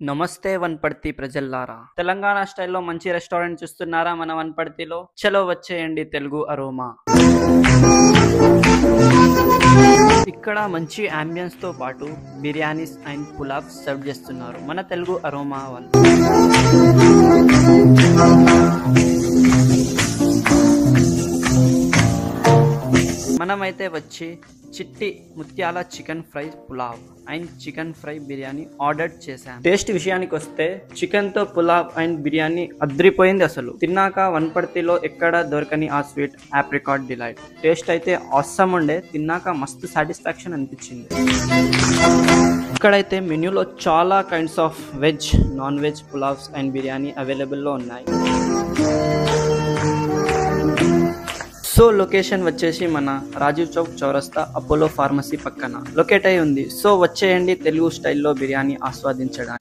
నమస్తే వన్పర్తి ప్రజల్లారా. తెలంగాణ స్టైల్లో మంచి రెస్టారెంట్ చూస్తున్నారా? మన వన్పర్తిలో చలో వచ్చేయండి తెలుగు అరోమా. ఇక్కడ మంచి అంబియన్స్ తో పాటు బిర్యానీస్ అండ్ పులావ్స్ సర్వ్ చేస్తున్నారు మన తెలుగు అరోమా వాళ్ళు. మనమైతే వచ్చి చిట్టి ముత్యాల chicken fry pulao and chicken fry biryani order చేశాను. టేస్ట్ విషయానికి వస్తే చికెన్ తో పులావ్ అండ్ బిర్యానీ అద్రిపోయింది. అసలు తిన్నాక వన్పర్తిలో ఎక్కడ దొరకని ఆ స్వీట్ ఆప్రికాట్ డిలైట్ టేస్ట్ అయితే ఆసమ్ ఉండే. తిన్నాక మస్తు సాటిస్ఫాక్షన్ అనిపించింది. ఇక్కడైతే మెన్యూలో చాలా kinds of veg, non veg pulaos and biryani అవైలబుల్లో ఉన్నాయి. సో లొకేషన్ వచ్చేసి మన రాజీవ్ చౌక్ చౌరస్తా అపోలో ఫార్మసీ పక్కన లొకేట్ అయి ఉంది. సో వచ్చేయండి తెలుగు స్టైల్లో బిర్యానీ ఆస్వాదించడానికి.